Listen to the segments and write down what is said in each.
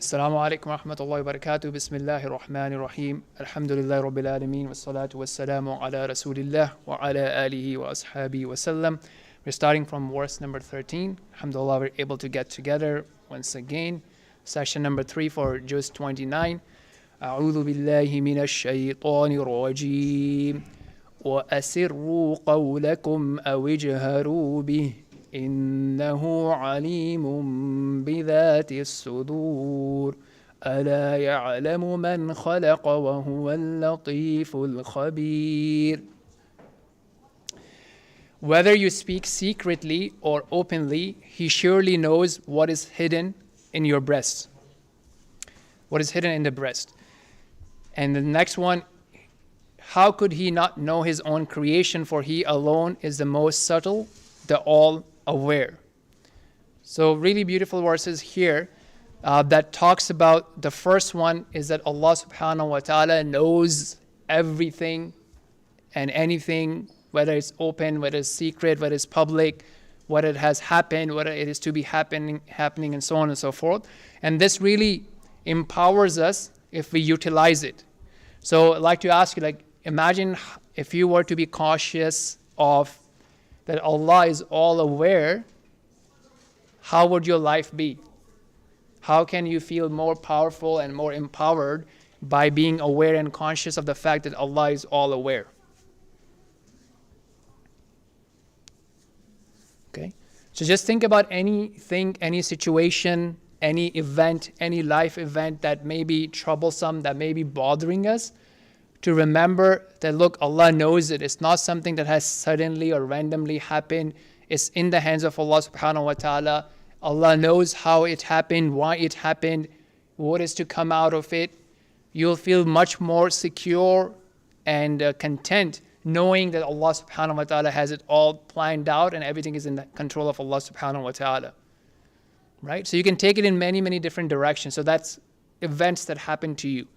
Assalamu alaikum wa rahmatullahi wa barakatuh. Bismillahir Rahmanir Rahim. Alhamdulillahi Rabbil Alameen. Wassalatu wassalamu ala Rasulillah wa ala alihi wa ashabihi wa sallam. We're starting from verse number 13. Alhamdulillah, we're able to get together once again. Session number 3 for Juz 29. أعوذ بالله من الشيطان الرجيم وأسروا قولكم أو اجهروا به إنه عليم بذات الصدور ألا يعلم من خلق وهو اللطيف الخبير. Whether you speak secretly or openly, he surely knows what is hidden in your breast. What is hidden in the breast. And the next one, how could he not know his own creation, for he alone is the most subtle, the all-aware. So really beautiful verses here that talks about, the first one is that Allah subhanahu wa ta'ala knows everything and anything, whether it's open, whether it's secret, whether it's public, whether it has happened, whether it is to be happening, and so on and so forth. And this really empowers us if we utilize it. So I'd like to ask you, imagine if you were to be cautious of that Allah is all aware, how would your life be? How can you feel more powerful and more empowered by being aware and conscious of the fact that Allah is all aware? Okay, so just think about anything, any situation, any event, any life event that may be troublesome, that may be bothering us, to remember that, look, Allah knows it. It's not something that has suddenly or randomly happened. It's in the hands of Allah subhanahu wa ta'ala. Allah knows how it happened, why it happened, what is to come out of it. You'll feel much more secure and content knowing that Allah subhanahu wa ta'ala has it all planned out and everything is in the control of Allah subhanahu wa ta'ala. Right? So you can take it in many, many different directions. So that's events that happen to you.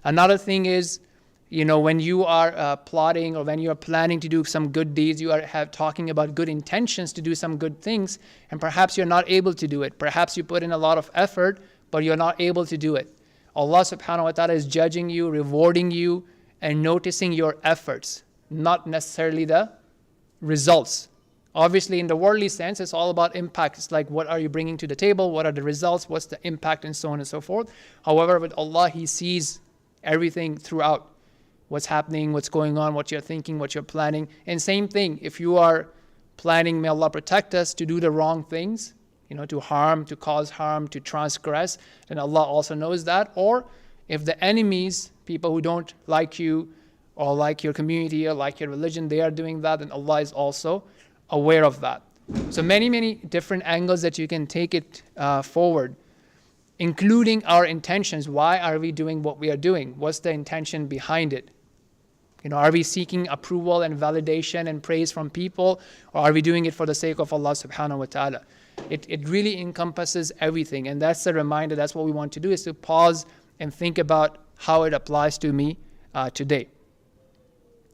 Another thing is, when you are plotting or when you are planning to do some good deeds, you are talking about good intentions to do some good things, and perhaps you're not able to do it. Perhaps you put in a lot of effort, but you're not able to do it. Allah subhanahu wa ta'ala is judging you, rewarding you, and noticing your efforts, not necessarily the results. Obviously, in the worldly sense, it's all about impact. It's like, what are you bringing to the table? What are the results? What's the impact? And so on and so forth. However, with Allah, He sees everything throughout. What's happening, what's going on, what you're thinking, what you're planning. And same thing, if you are planning, may Allah protect us, to do the wrong things, to harm, to cause harm, to transgress, then Allah also knows that. Or if the enemies, people who don't like you or like your community or like your religion, they are doing that, then Allah is also aware of that. So many, many different angles that you can take it forward, including our intentions. Why are we doing what we are doing? What's the intention behind it? Are we seeking approval and validation and praise from people, or are we doing it for the sake of Allah subhanahu wa ta'ala? It really encompasses everything, and that's the reminder. That's what we want to do, is to pause and think about how it applies to me today.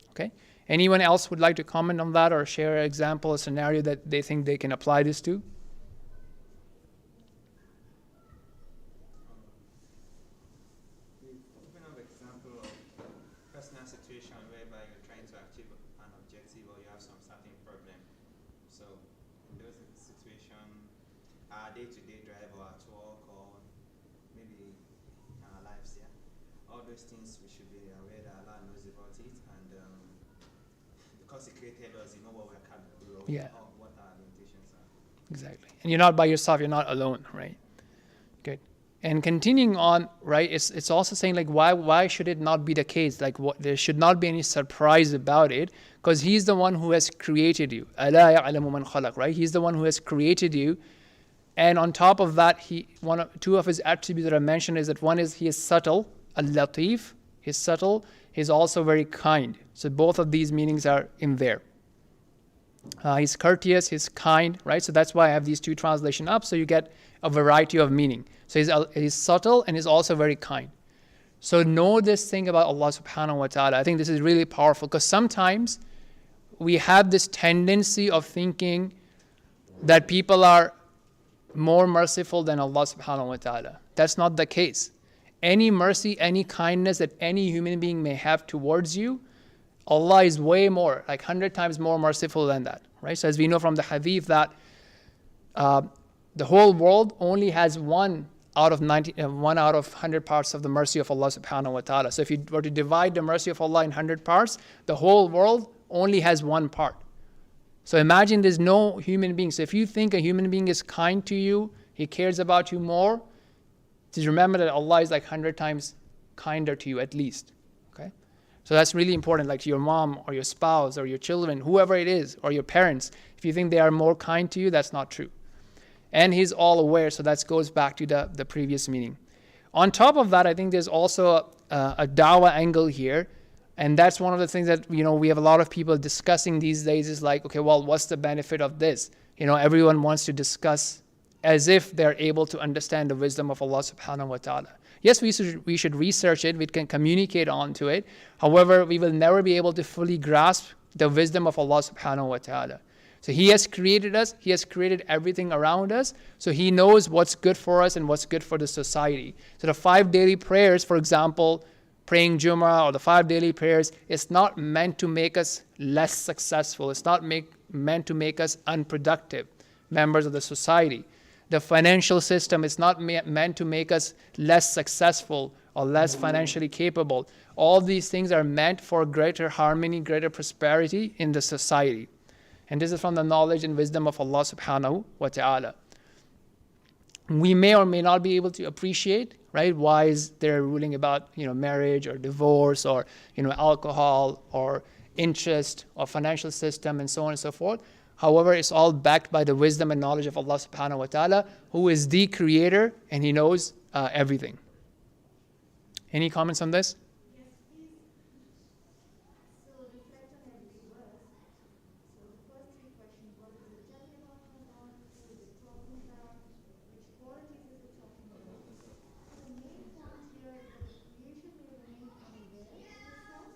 Okay? Anyone else would like to comment on that or share an example, a scenario that they think they can apply this to? Open up example of personal situation whereby you're trying to achieve an objective or you have some certain problem. So in those situations, our day-to-day drive or at work or maybe in our lives, all those things we should be aware that Allah knows about it, and because He created us, He knows what we're capable of, or what our limitations are. Exactly. And you're not by yourself, you're not alone, right? Good. And continuing on, right, it's also saying, why should it not be the case? There should not be any surprise about it, because He's the one who has created you. أَلَا يَعْلَمُ مَنْ خَلَقَ, right? He's the one who has created you. And on top of that, two of His attributes that are mentioned is that one is He is subtle, al-latif, He's subtle, He's also very kind. So both of these meanings are in there. He's courteous, He's kind, right? So that's why I have these two translations up, so you get a variety of meaning. So he's subtle and He's also very kind. So know this thing about Allah subhanahu wa ta'ala. I think this is really powerful, because sometimes we have this tendency of thinking that people are more merciful than Allah subhanahu wa ta'ala. That's not the case. Any mercy, any kindness that any human being may have towards you, Allah is way more, like 100 times more merciful than that, right? So as we know from the hadith that the whole world only has one out of 100 parts of the mercy of Allah subhanahu wa ta'ala. So if you were to divide the mercy of Allah in 100 parts, the whole world only has one part. So imagine there's no human being. So if you think a human being is kind to you, he cares about you more, just remember that Allah is like 100 times kinder to you at least. Okay? So that's really important, like to your mom or your spouse or your children, whoever it is, or your parents. If you think they are more kind to you, that's not true. And He's all aware, so that goes back to the previous meaning. On top of that, I think there's also a dawah angle here. And that's one of the things that, we have a lot of people discussing these days is like, okay, well, what's the benefit of this? Everyone wants to discuss as if they're able to understand the wisdom of Allah subhanahu wa ta'ala. Yes, we should research it. We can communicate onto it. However, we will never be able to fully grasp the wisdom of Allah subhanahu wa ta'ala. So He has created us. He has created everything around us. So He knows what's good for us and what's good for the society. So the 5 daily prayers, for example, praying Jummah or the 5 daily prayers, it's not meant to make us less successful. It's not meant to make us unproductive members of the society. The financial system is not meant to make us less successful or less financially capable. All these things are meant for greater harmony, greater prosperity in the society. And this is from the knowledge and wisdom of Allah subhanahu wa ta'ala. We may or may not be able to appreciate, right? Why is there a ruling about, marriage or divorce or, alcohol or interest or financial system and so on and so forth. However, it's all backed by the wisdom and knowledge of Allah subhanahu wa ta'ala, who is the creator and He knows everything. Any comments on this? Yes, please. So reflect on every verse. So the first 3 questions, what is it telling about? Who is it talking about? Which qualities is it talking about? So the main point here is that the creation may remain unaware of itself,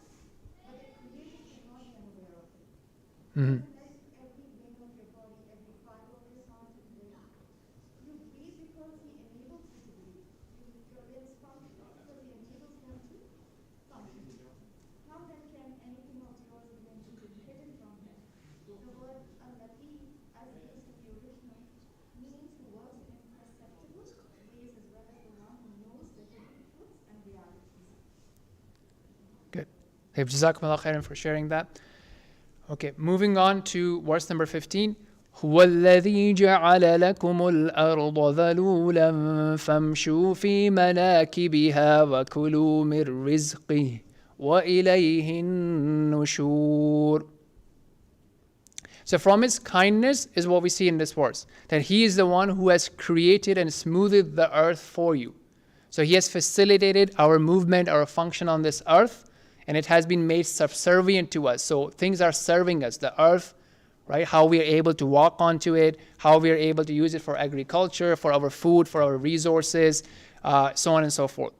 but the creator is not unaware of it. Mm-hmm. Every vein of your body, every fiber of your heart and brain. You breathe because He enables you to breathe. Your limbs function because He enables them to function. How then can anything of yours or invention be hidden from Him? The word al-latif, as opposed to the original, means who works in imperceptible ways as well as the one who knows the hidden truths and realities. Good. Jazakumullah khairan for sharing that. Okay, moving on to verse number 15. هو الذي جعل لكم الأرض ذلولا فامشوا في مناكبها وكلوا من رزقه وإليه النشور. So from His kindness is what we see in this verse, that He is the one who has created and smoothed the earth for you. So He has facilitated our movement, our function on this earth, and it has been made subservient to us. So things are serving us, the earth, right? How we are able to walk onto it, how we are able to use it for agriculture, for our food, for our resources, so on and so forth.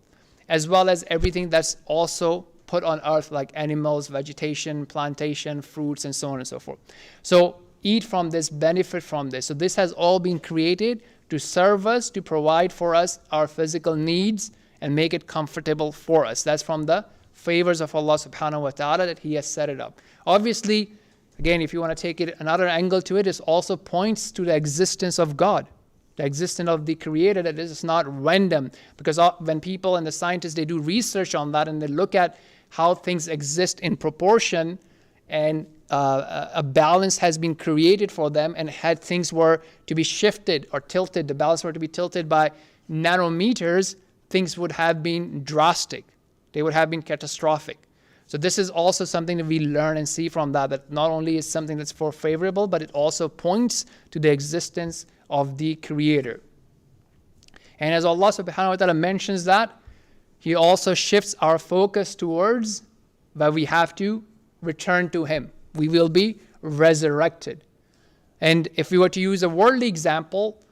As well as everything that's also put on earth, like animals, vegetation, plantation, fruits, and so on and so forth. So eat from this, benefit from this. So this has all been created to serve us, to provide for us our physical needs and make it comfortable for us. That's from the favors of Allah subhanahu wa ta'ala that He has set it up. Obviously, again, if you want to take it another angle to it, it also points to the existence of God, the existence of the Creator, that this is not random. Because when people and the scientists, they do research on that and they look at how things exist in proportion, and a balance has been created for them, and had things were to be shifted or tilted, the balance were to be tilted by nanometers, things would have been drastic. They would have been catastrophic. So this is also something that we learn and see from that not only is something that's for favorable, but it also points to the existence of the Creator. And as Allah subhanahu wa ta'ala mentions that, He also shifts our focus towards that we have to return to Him. We will be resurrected. And if we were to use a worldly example,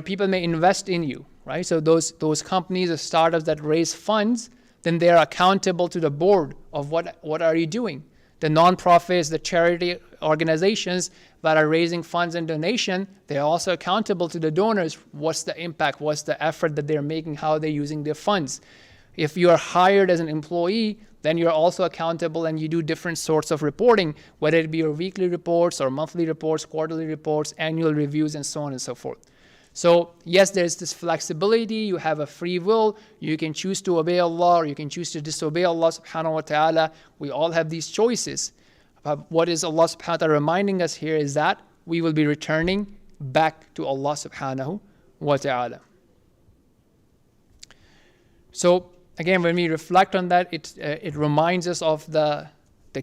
people may invest in you, right? So those companies or startups that raise funds, then they are accountable to the board of what are you doing. The non-profits, the charity organizations that are raising funds and donation, they're also accountable to the donors. What's the impact? What's the effort that they're making? How they're using their funds? If you are hired as an employee, then you're also accountable and you do different sorts of reporting, whether it be your weekly reports or monthly reports, quarterly reports, annual reviews, and so on and so forth. So yes, there's this flexibility. You have a free will. You can choose to obey Allah or you can choose to disobey Allah subhanahu wa ta'ala. We all have these choices. But what is Allah subhanahu wa ta'ala reminding us here is that we will be returning back to Allah subhanahu wa ta'ala. So again, when we reflect on that, it reminds us of the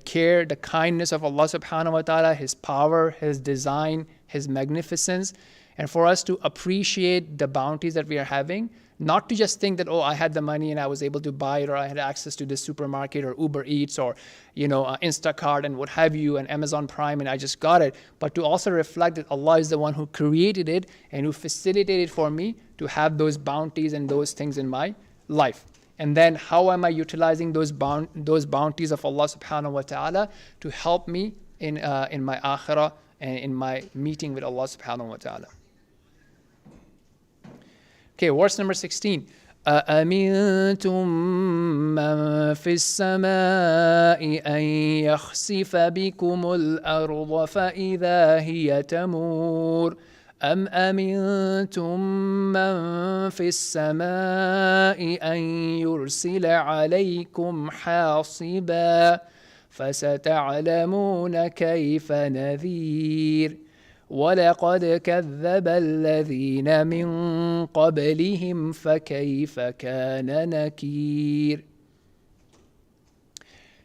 care, the kindness of Allah subhanahu wa ta'ala, His power, His design, His magnificence, and for us to appreciate the bounties that we are having, not to just think that, oh, I had the money and I was able to buy it, or I had access to this supermarket or Uber Eats or, Instacart and what have you, and Amazon Prime, and I just got it, but to also reflect that Allah is the one who created it and who facilitated for me to have those bounties and those things in my life. And then how am I utilizing those bounties of Allah subhanahu wa ta'ala to help me in my akhirah and in my meeting with Allah subhanahu wa ta'ala. Okay, verse number 16. أَأَمِنْتُم مَّن فِي السَّمَاءِ أَن يَخْسِفَ بِكُمُ الْأَرْضَ فَإِذَا هِيَ تَمُورُ أَمْ أَمِنْتُم مَّن فِي السَّمَاءِ أَن يُرْسِلَ عَلَيْكُمْ حَاصِبًا فَسَتَعْلَمُونَ كَيْفَ نَذِيرِ وَلَقَدْ كَذَّبَ الَّذِينَ مِن قَبْلِهِمْ فَكَيْفَ كَانَ نَكِيرِ.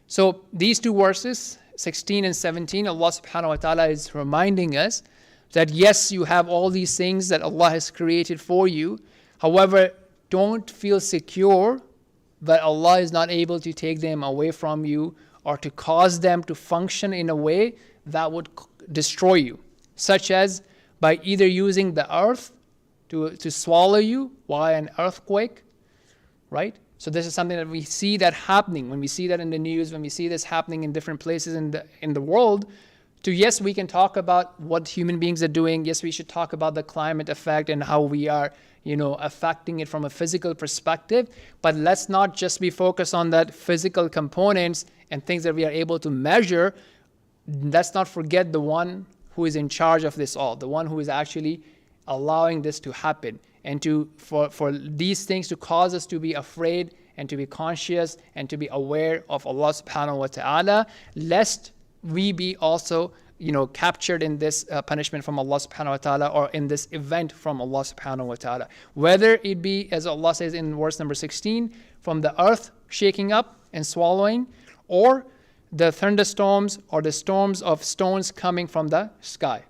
So these two verses, 16 and 17, Allah subhanahu wa ta'ala is reminding us that yes, you have all these things that Allah has created for you. However, don't feel secure that Allah is not able to take them away from you or to cause them to function in a way that would destroy you, such as by either using the earth to swallow you via an earthquake, right? So this is something that we see that happening. When we see that in the news, when we see this happening in different places in the world, yes, we can talk about what human beings are doing. Yes, we should talk about the climate effect and how we are, affecting it from a physical perspective. But let's not just be focused on that physical components and things that we are able to measure. Let's not forget the one who is in charge of this all, the one who is actually allowing this to happen, and for these things to cause us to be afraid and to be conscious and to be aware of Allah subhanahu wa ta'ala, lest we be also captured in this punishment from Allah subhanahu wa ta'ala, or in this event from Allah subhanahu wa ta'ala. Whether it be, as Allah says in verse number 16, from the earth shaking up and swallowing, or the thunderstorms or the storms of stones coming from the sky.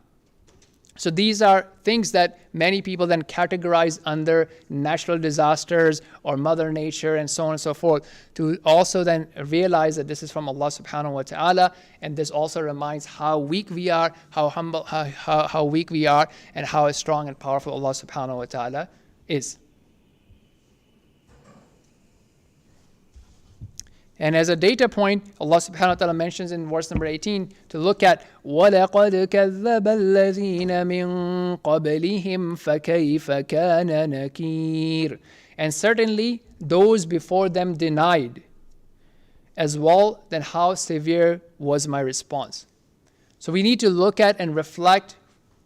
So these are things that many people then categorize under natural disasters or Mother Nature and so on and so forth, to also then realize that this is from Allah subhanahu wa ta'ala, and this also reminds how weak we are, how humble, how weak we are, and how strong and powerful Allah subhanahu wa ta'ala is. And as a data point, Allah subhanahu wa ta'ala mentions in verse number 18 to look at وَلَقَدْ كَذَّبَ الَّذِينَ مِن قَبْلِهِمْ فَكَيْفَ كَانَ نَكِيرٌ. And certainly those before them denied, as well, then how severe was my response. So we need to look at and reflect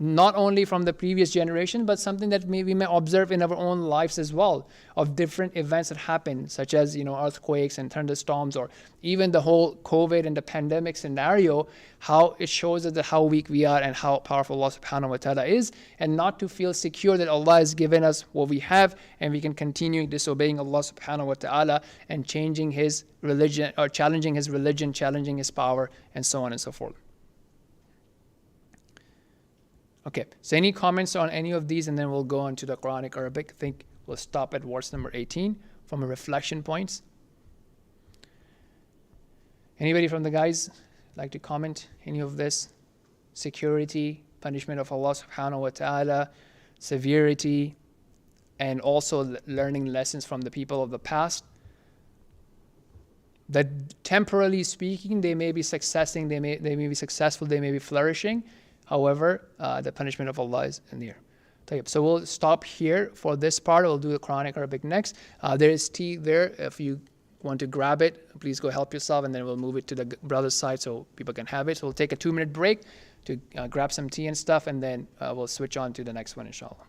not only from the previous generation, but something that we may observe in our own lives as well, of different events that happen, such as earthquakes and thunderstorms, or even the whole COVID and the pandemic scenario, how it shows us that how weak we are and how powerful Allah subhanahu wa ta'ala is, and not to feel secure that Allah has given us what we have and we can continue disobeying Allah subhanahu wa ta'ala and changing His religion, or challenging His religion, challenging His power, and so on and so forth. Okay, so any comments on any of these, and then we'll go on to the Quranic Arabic. I think we'll stop at verse number 18 from a reflection points. Anybody from the guys like to comment any of this? Security, punishment of Allah subhanahu wa ta'ala, severity, and also learning lessons from the people of the past. that temporarily speaking, they may be successing, they may be successful, they may be flourishing. However, the punishment of Allah is near. So we'll stop here for this part. We'll do the Quranic Arabic next. There is tea there. If you want to grab it, please go help yourself, and then we'll move it to the brother's side so people can have it. So we'll take a 2-minute break to grab some tea and stuff, and then we'll switch on to the next one, inshallah.